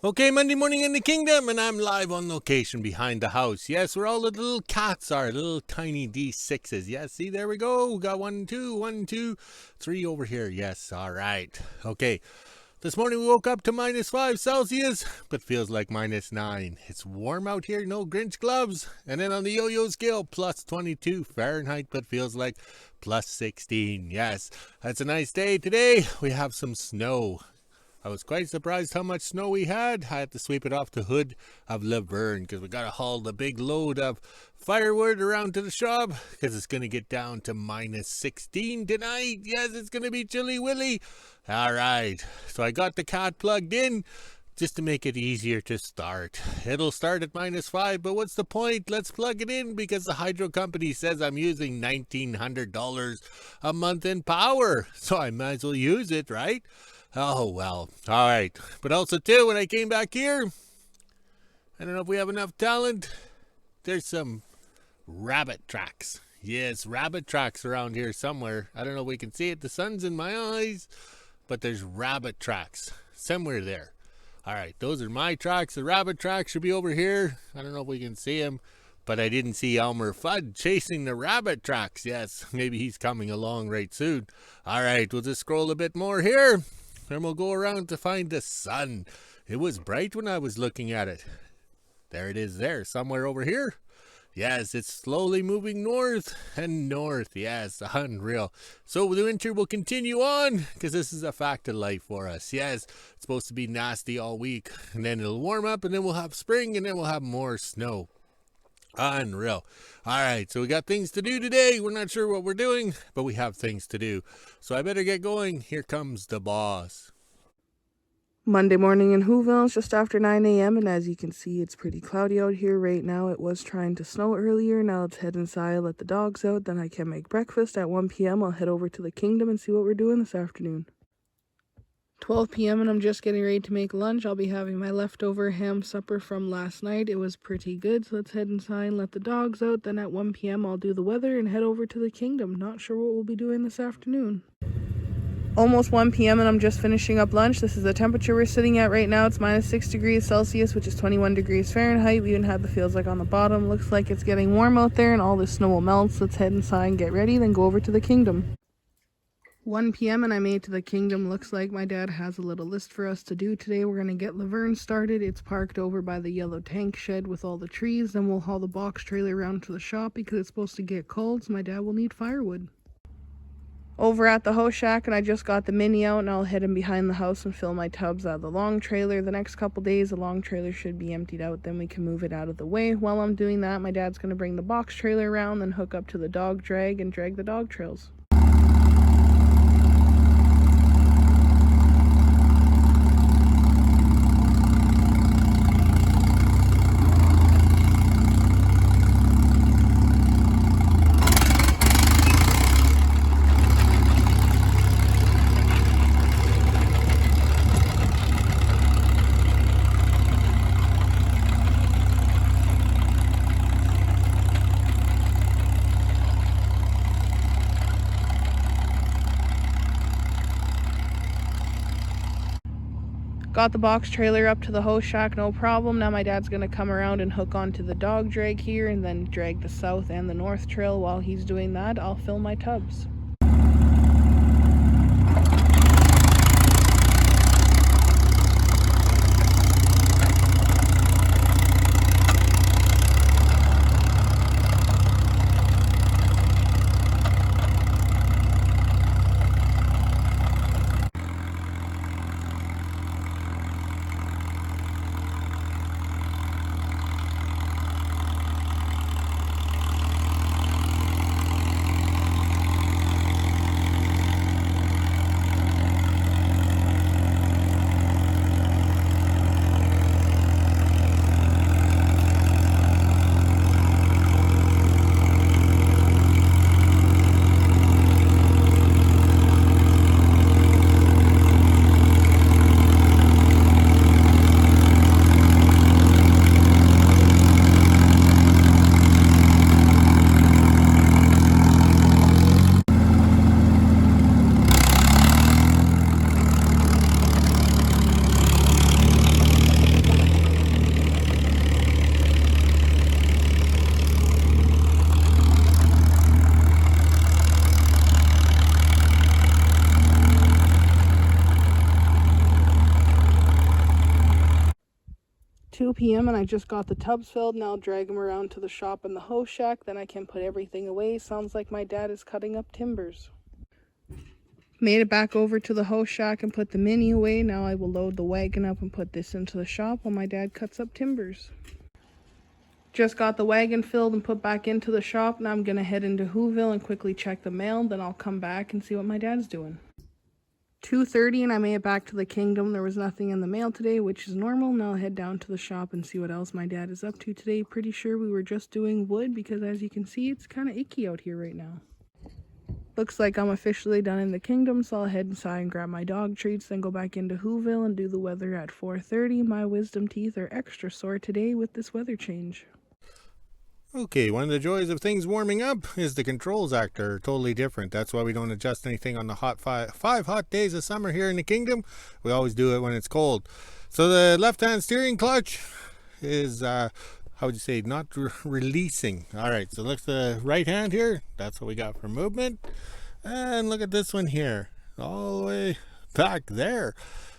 Okay, Monday morning in the kingdom, and I'm live on location behind the house. Yes, where all the little cats are, little tiny D6s. Yes, see, there we go. Got one, two, three over here. Yes, all right. Okay, this morning we woke up to -5 Celsius, but feels like -9. It's warm out here, no Grinch gloves. And then on the yo-yo scale, +22 Fahrenheit, but feels like +16. Yes, that's a nice day today. We have some snow. I was quite surprised how much snow we had. I had to sweep it off the hood of Laverne because we got to haul the big load of firewood around to the shop because it's going to get down to -16 tonight. Yes, it's going to be chilly willy. All right. So I got the cat plugged in just to make it easier to start. It'll start at -5, but what's the point? Let's plug it in because the hydro company says I'm using $1,900 a month in power. So I might as well use it, right? Oh, well, all right. But also, too, when I came back here, I don't know if we have enough talent. There's some rabbit tracks. Yes, rabbit tracks around here somewhere. I don't know if we can see it. The sun's in my eyes, but there's rabbit tracks somewhere there. All right, those are my tracks. The rabbit tracks should be over here. I don't know if we can see him, but I didn't see Elmer Fudd chasing the rabbit tracks. Yes, maybe he's coming along right soon. All right, we'll just scroll a bit more here. Then we'll go around to find the sun. It was bright when I was looking at it. There it is there, somewhere over here. Yes, it's slowly moving north and north. Yes, unreal. So the winter will continue on because this is a fact of life for us. Yes, it's supposed to be nasty all week. And then it'll warm up and then we'll have spring and then we'll have more snow. Unreal. All right, so we got things to do today. We're not sure what we're doing, but we have things to do. So I better get going. Here comes the boss. Monday morning in Whoville, it's just after 9 a.m. and as you can see, it's pretty cloudy out here right now. It was trying to snow earlier. Now let's head inside, let the dogs out, then I can make breakfast. At 1 p.m. I'll head over to the kingdom and see what we're doing this afternoon. 12 p.m. and I'm just getting ready to make lunch. I'll be having my leftover ham supper from last night. It was pretty good, so let's head inside, let the dogs out. Then at 1 p.m. I'll do the weather and head over to the kingdom. Not sure what we'll be doing this afternoon. Almost 1 p.m. and I'm just finishing up lunch. This is the temperature we're sitting at right now. It's -6 degrees Celsius, which is 21 degrees Fahrenheit. We even had the feels like on the bottom. Looks like it's getting warm out there and all this snow will melt. So let's head inside and get ready, then go over to the kingdom. 1 p.m. and I made it to the kingdom. Looks like my dad has a little list for us to do today. We're going to get Laverne started. It's parked over by the yellow tank shed with all the trees. Then we'll haul the box trailer around to the shop because it's supposed to get cold, so my dad will need firewood. Over at the house shack, and I just got the mini out, and I'll head in behind the house and fill my tubs out of the long trailer. The next couple days, the long trailer should be emptied out, then we can move it out of the way. While I'm doing that, my dad's going to bring the box trailer around, then hook up to the dog drag and drag the dog trails. Got the box trailer up to the host shack, no problem. Now my dad's going to come around and hook onto the dog drag here and then drag the south and the north trail. While he's doing that, I'll fill my tubs. 2 p.m. and I just got the tubs filled. Now I'll drag them around to the shop and the hoe shack. Then I can put everything away. Sounds like my dad is cutting up timbers. Made it back over to the hoe shack and put the mini away. Now I will load the wagon up and put this into the shop while my dad cuts up timbers. Just got the wagon filled and put back into the shop. Now I'm going to head into Whoville and quickly check the mail. Then I'll come back and see what my dad's doing. 2:30 and I made it back to the kingdom. There was nothing in the mail today, which is normal. Now I'll head down to the shop and see what else my dad is up to today. Pretty sure we were just doing wood because as you can see, it's kind of icky out here right now. Looks like I'm officially done in the kingdom, so I'll head inside and grab my dog treats, then go back into Whoville and do the weather at 4:30. My wisdom teeth are extra sore today with this weather change. Okay, one of the joys of things warming up is the controls are totally different. That's why we don't adjust anything on the five hot days of summer here in the kingdom. We always do it when it's cold. So the left-hand steering clutch is, how would you say, not releasing. All right, so look at the right hand here. That's what we got for movement. And look at this one here, all the way back there.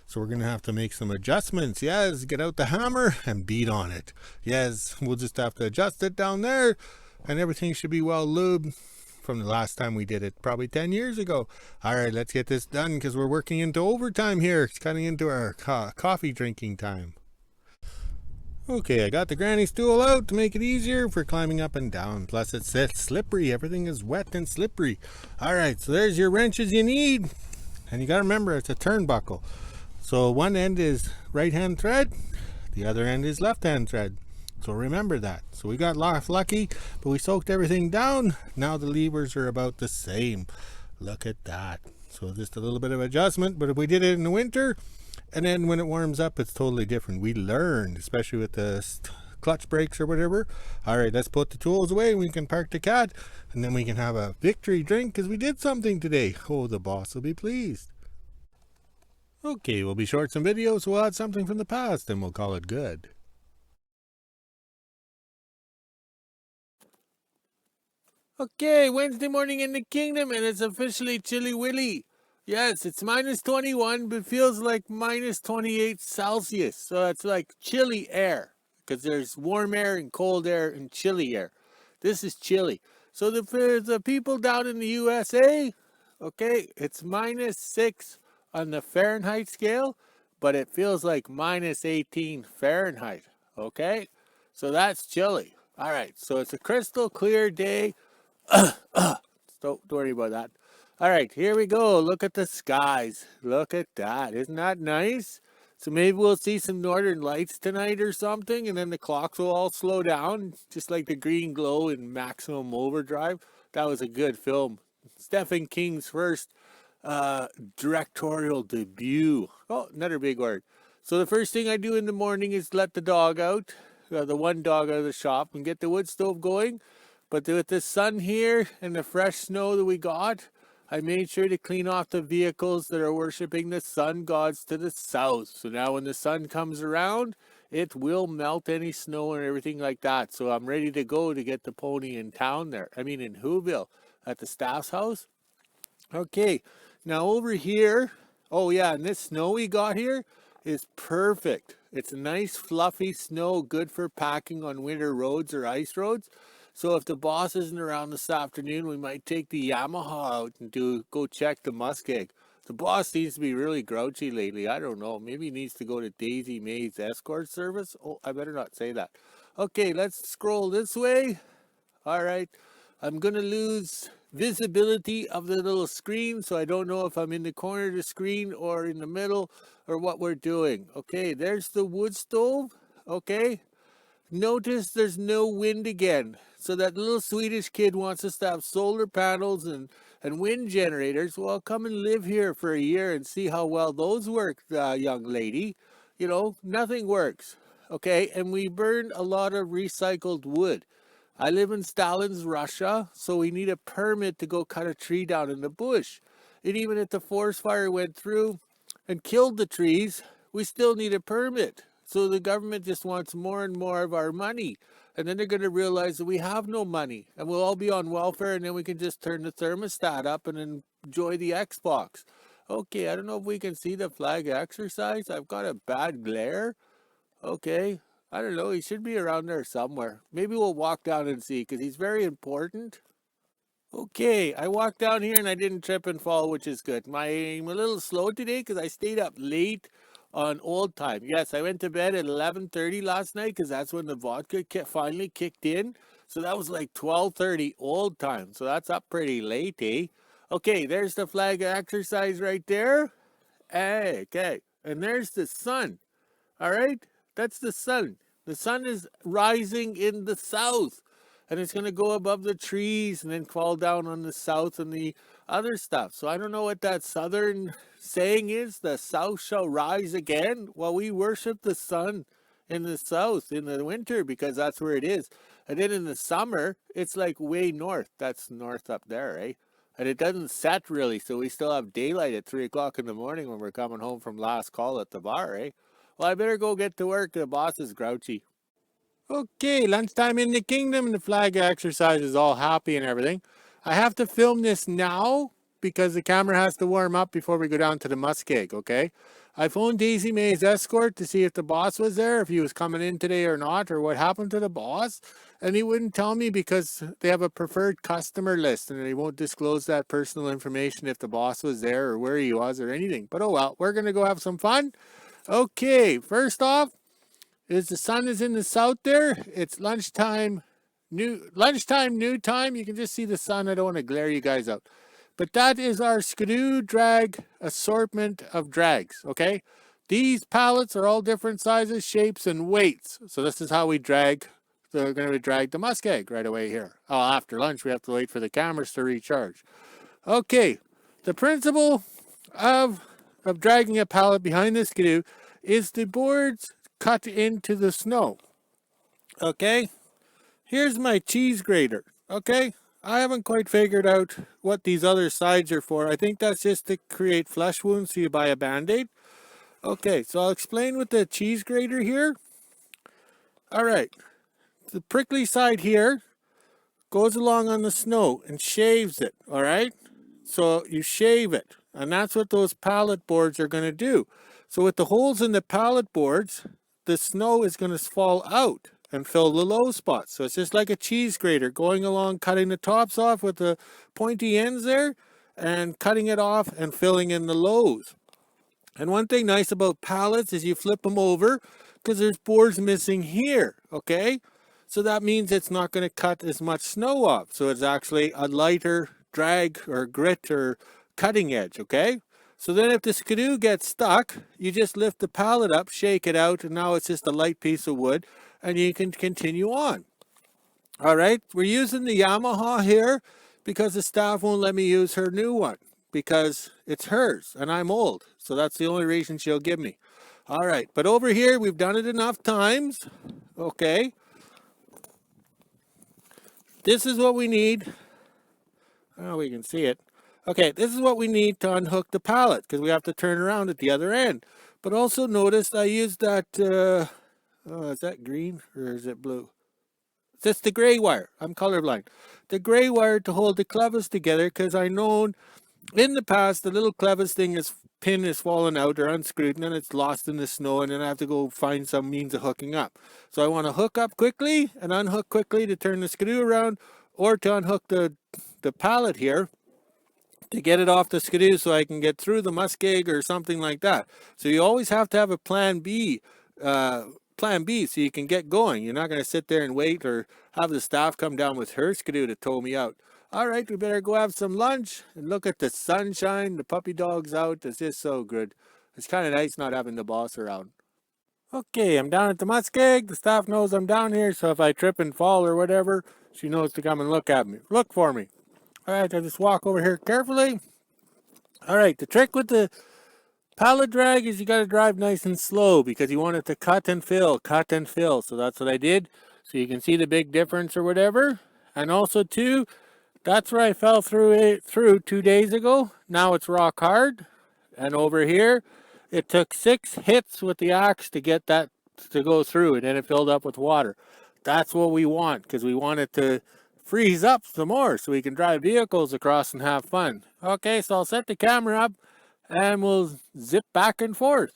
So we're going to have to make some adjustments. Yes, get out the hammer and beat on it. Yes, we'll just have to adjust it down there. And everything should be well lubed from the last time we did it, probably 10 years ago. All right, let's get this done because we're working into overtime here. It's cutting into our coffee drinking time. Okay, I got the granny stool out to make it easier for climbing up and down. Plus it's slippery. Everything is wet and slippery. All right, so there's your wrenches you need. And you got to remember, it's a turnbuckle. So one end is right hand thread, the other end is left hand thread. So remember that. So we got lucky, but we soaked everything down. Now the levers are about the same. Look at that. So just a little bit of adjustment, but if we did it in the winter, and then when it warms up, it's totally different. We learned, especially with the clutch brakes or whatever. All right, let's put the tools away. We can park the cat, and then we can have a victory drink because we did something today. Oh, the boss will be pleased. Okay, we'll be short some videos. We'll add something from the past, and we'll call it good. Okay, Wednesday morning in the kingdom, and it's officially Chilly Willy. Yes, it's -21, but feels like -28 Celsius. So it's like chilly air, because there's warm air and cold air and chilly air. This is chilly. So the people down in the USA, okay, it's -6 on the Fahrenheit scale, but it feels like -18 Fahrenheit. Okay, so that's chilly. All right, so it's a crystal clear day. Don't worry about that. All right, here we go. Look at the skies. Look at that. Isn't that nice? So maybe we'll see some northern lights tonight or something, and then the clocks will all slow down, just like the green glow in Maximum Overdrive. That was a good film. Stephen King's first directorial debut. Oh, another big word. So the first thing I do in the morning is let the dog out, the one dog out of the shop, and get the wood stove going. But with the sun here and the fresh snow that we got, I made sure to clean off the vehicles that are worshiping the sun gods to the south. So now when the sun comes around, it will melt any snow and everything like that. So I'm ready to go to get the pony in town there. I mean in Whoville at the staff's house. Okay, now over here, oh yeah, and this snow we got here is perfect. It's nice fluffy snow, good for packing on winter roads or ice roads. So if the boss isn't around this afternoon, we might take the Yamaha out and go check the muskeg. The boss seems to be really grouchy lately. I don't know. Maybe he needs to go to Daisy May's escort service. Oh, I better not say that. Okay, let's scroll this way. All right. I'm going to lose visibility of the little screen, so I don't know if I'm in the corner of the screen or in the middle or what we're doing. Okay, there's the wood stove. Okay. Notice there's no wind again. So that little Swedish kid wants us to have solar panels and wind generators. Well, come and live here for a year and see how well those work, young lady. You know, nothing works. Okay, and we burn a lot of recycled wood. I live in Stalin's Russia, so we need a permit to go cut a tree down in the bush. And even if the forest fire went through and killed the trees, we still need a permit. So the government just wants more and more of our money. And then they're going to realize that we have no money. And we'll all be on welfare, and then we can just turn the thermostat up and enjoy the Xbox. Okay, I don't know if we can see the flag exercise. I've got a bad glare. Okay. I don't know. He should be around there somewhere. Maybe we'll walk down and see because he's very important. Okay, I walked down here and I didn't trip and fall, which is good. I'm a little slow today because I stayed up late on old time. Yes, I went to bed at 11:30 last night because that's when the vodka finally kicked in. So that was like 12:30 old time. So that's up pretty late, eh? Okay, there's the flag exercise right there. Hey, okay, and there's the sun. All right, that's the sun. The sun is rising in the south, and it's going to go above the trees and then fall down on the south and the other stuff. So I don't know what that southern saying is. The south shall rise again. Well, we worship the sun in the south in the winter because that's where it is. And then in the summer, it's like way north. That's north up there, eh? And it doesn't set really, so we still have daylight at 3 o'clock in the morning when we're coming home from last call at the bar, eh? Well, I better go get to work. The boss is grouchy. Okay, lunchtime in the kingdom, and the flag exercise is all happy and everything. I have to film this now because the camera has to warm up before we go down to the muskeg, okay? I phoned Daisy May's escort to see if the boss was there, if he was coming in today or not, or what happened to the boss. And he wouldn't tell me because they have a preferred customer list and they won't disclose that personal information if the boss was there or where he was or anything. But oh well, we're going to go have some fun. Okay, first off, is the sun is in the south there. It's lunchtime, new time. You can just see the sun. I don't want to glare you guys out. But that is our skidoo drag assortment of drags, okay? These pallets are all different sizes, shapes, and weights. So this is how we drag. They're going to drag the muskeg right away here. Oh, after lunch, we have to wait for the cameras to recharge. Okay, the principle of dragging a pallet behind the skidoo is the boards cut into the snow. Okay, here's my cheese grater. Okay, I haven't quite figured out what these other sides are for. I think that's just to create flesh wounds so you buy a band-aid. Okay, so I'll explain with the cheese grater here. All right, the prickly side here goes along on the snow and shaves it, all right? So you shave it, and that's what those pallet boards are going to do. So with the holes in the pallet boards, the snow is going to fall out and fill the low spots. So it's just like a cheese grater going along, cutting the tops off with the pointy ends there and cutting it off and filling in the lows. And one thing nice about pallets is you flip them over because there's boards missing here, okay? So that means it's not going to cut as much snow off. So it's actually a lighter drag or grit or cutting edge, okay? So then if the skidoo gets stuck, you just lift the pallet up, shake it out, and now it's just a light piece of wood, and you can continue on. All right, we're using the Yamaha here because the staff won't let me use her new one because it's hers, and I'm old. So that's the only reason she'll give me. All right, but over here, we've done it enough times, okay? This is what we need. Oh, we can see it. Okay, this is what we need to unhook the pallet because we have to turn around at the other end. But also notice I used that, oh, is that green or is it blue? It's the gray wire. I'm colorblind. The gray wire to hold the clevis together because I known in the past the little clevis pin is fallen out or unscrewed and then it's lost in the snow and then I have to go find some means of hooking up. So I want to hook up quickly and unhook quickly to turn the skidoo around or to unhook the pallet here to get it off the skidoo so I can get through the muskeg or something like that. So you always have to have a plan B so you can get going. You're not going to sit there and wait or have the staff come down with her skidoo to tow me out. All right, we better go have some lunch and look at the sunshine. The puppy dog's out. It's just so good. It's kind of nice not having the boss around. Okay, I'm down at the muskeg. The staff knows I'm down here, so if I trip and fall or whatever, she knows to come and look at me. Look for me. All right, I just walk over here carefully. All right, the trick with the pallet drag is you got to drive nice and slow because you want it to cut and fill. So that's what I did. So you can see the big difference or whatever. And also too, that's where I fell through 2 days ago. Now it's rock hard. And over here, it took 6 hits with the axe to get that to go through, and then it filled up with water. That's what we want because we want it to freeze up some more so we can drive vehicles across and have fun. Okay, so I'll set the camera up and we'll zip back and forth.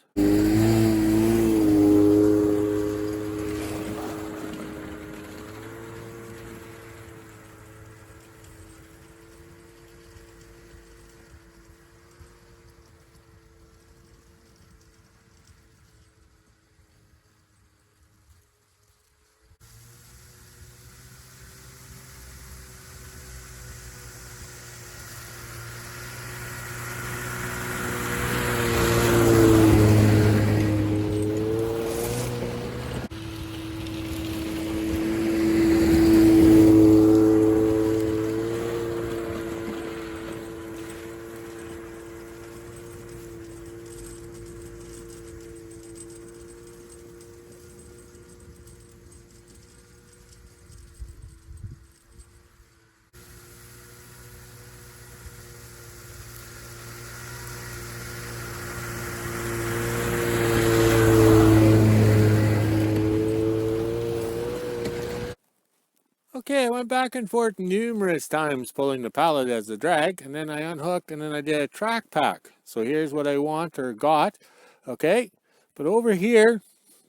went back and forth numerous times pulling the pallet as a drag, and then I unhooked and then I did a track pack. So here's what I want or got, okay? But over here,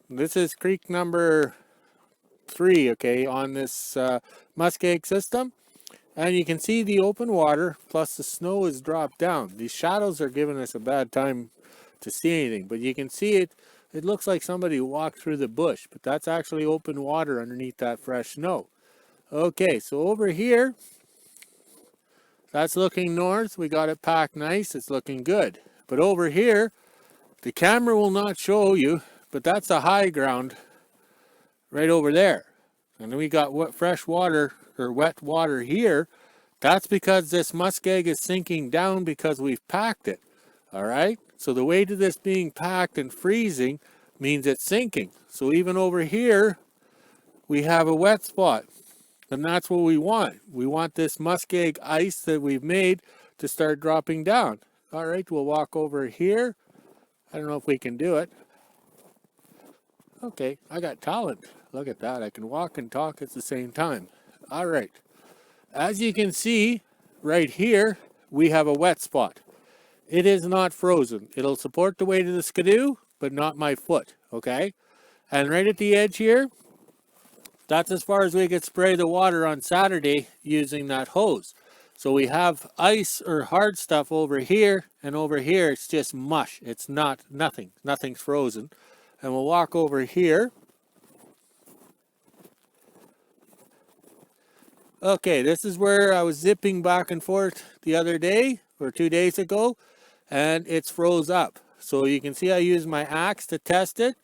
this is creek number 3, okay, on this muskeg system. And you can see the open water, plus the snow is dropped down. These shadows are giving us a bad time to see anything, but you can see it. It looks like somebody walked through the bush, but that's actually open water underneath that fresh snow. Okay, so over here, that's looking north. We got it packed nice. It's looking good. But over here, the camera will not show you, but that's the high ground right over there. And then we got fresh water or wet water here. That's because this muskeg is sinking down because we've packed it. All right. So the weight of this being packed and freezing means it's sinking. So even over here, we have a wet spot. And that's what we want. We want this muskeg ice that we've made to start dropping down. All right, we'll walk over here. I don't know if we can do it. Okay, I got talent. Look at that. I can walk and talk at the same time. All right. As you can see, right here, we have a wet spot. It is not frozen. It'll support the weight of the skidoo, but not my foot, okay? And right at the edge here, that's as far as we could spray the water on Saturday using that hose. So we have ice or hard stuff over here, and over here it's just mush. It's nothing. Nothing's frozen. And we'll walk over here. Okay, this is where I was zipping back and forth the other day, or 2 days ago, and it's froze up. So you can see I used my axe to test it.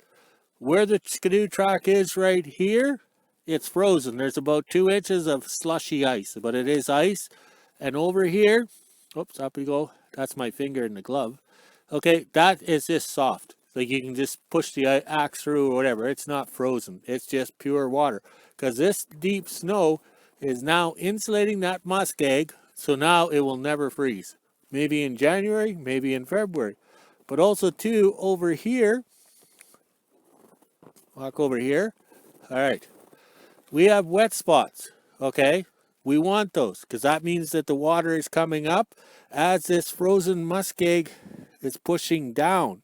Where the skidoo track is right here, it's frozen. There's about 2 inches of slushy ice, but it is ice. And over here, oops, up we go. That's my finger in the glove. Okay, that is just soft. Like you can just push the axe through or whatever. It's not frozen. It's just pure water. Because this deep snow is now insulating that muskeg, so now it will never freeze. Maybe in January, maybe in February. But also too, over here, walk over here. All right. We have wet spots, okay? We want those because that means that the water is coming up as this frozen muskeg is pushing down,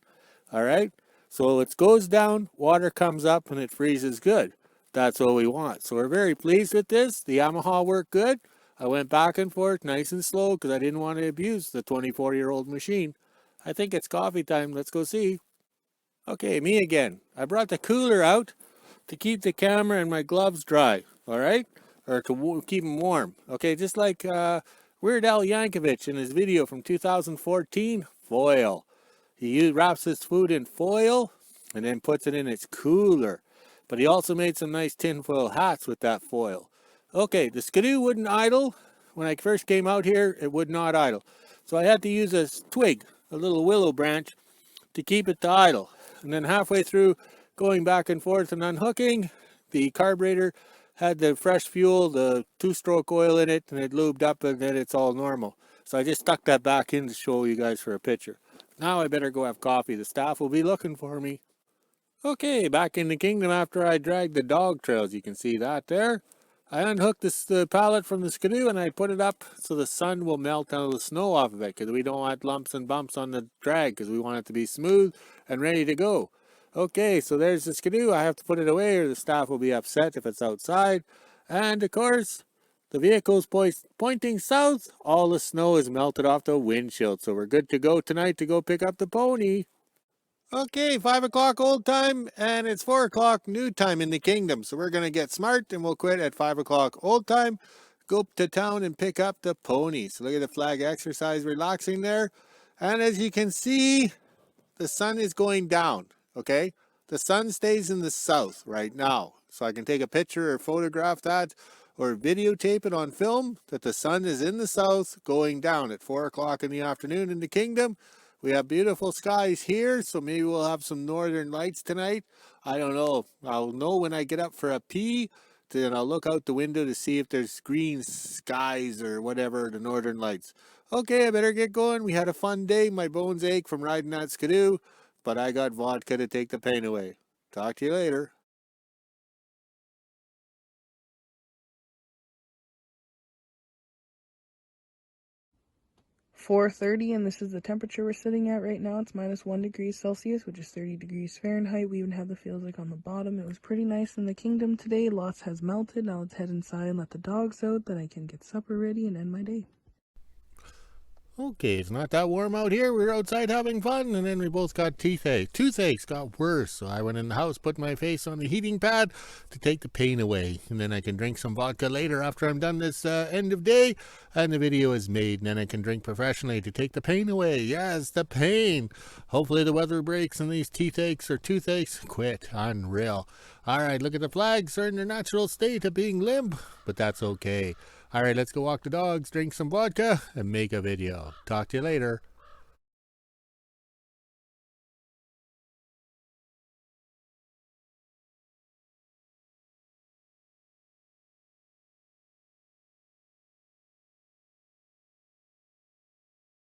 all right? So it goes down, water comes up, and it freezes good. That's what we want. So we're very pleased with this. The Yamaha worked good. I went back and forth nice and slow because I didn't want to abuse the 24-year-old machine. I think it's coffee time. Let's go see. Okay, me again. I brought the cooler out to keep the camera and my gloves dry, all right? Or to keep them warm. Okay, just like Weird Al Yankovic in his video from 2014, foil. He wraps his food in foil and then puts it in its cooler. But he also made some nice tinfoil hats with that foil. Okay, the skidoo wouldn't idle. When I first came out here, it would not idle. So I had to use a twig, a little willow branch, to keep it to idle. And then halfway through going back and forth and unhooking, the carburetor had the fresh fuel, the 2-stroke oil in it, and it lubed up, and then it's all normal. So I just stuck that back in to show you guys for a picture. Now I better go have coffee. The staff will be looking for me. Okay, back in the kingdom after I dragged the dog trails. You can see that there. I unhooked the pallet from the skidoo and I put it up so the sun will melt all the snow off of it because we don't want lumps and bumps on the drag because we want it to be smooth and ready to go. Okay, so there's the skidoo. I have to put it away or the staff will be upset if it's outside. And of course, the vehicle's pointing south. All the snow is melted off the windshield. So we're good to go tonight to go pick up the pony. Okay, 5 o'clock old time, and it's 4 o'clock new time in the kingdom. So we're going to get smart, and we'll quit at 5 o'clock old time, go to town and pick up the pony. So look at the flag exercise relaxing there. And as you can see, the sun is going down, okay? The sun stays in the south right now. So I can take a picture or photograph that or videotape it on film that the sun is in the south going down at 4 o'clock in the afternoon in the kingdom. We have beautiful skies here, so maybe we'll have some northern lights tonight. I don't know. I'll know when I get up for a pee. Then I'll look out the window to see if there's green skies or whatever, the northern lights. Okay, I better get going. We had a fun day. My bones ache from riding that skidoo, but I got vodka to take the pain away. Talk to you later. 4:30, and this is the temperature we're sitting at right now. It's minus 1 degree Celsius, which is 30 degrees Fahrenheit. We even have the feels like on the bottom. It was pretty nice in the kingdom today. Lots has melted. Now let's head inside and let the dogs out. Then I can get supper ready and end my day. Okay, it's not that warm out here. We were outside having fun, and then we both got toothache. Toothaches got worse, so I went in the house, put my face on the heating pad to take the pain away. And then I can drink some vodka later after I'm done this end of day, and the video is made. And then I can drink professionally to take the pain away. Yes, the pain. Hopefully the weather breaks and these toothaches quit. Unreal. All right, look at the flags. They're in their natural state of being limp, but that's okay. All right, let's go walk the dogs, drink some vodka, and make a video. Talk to you later.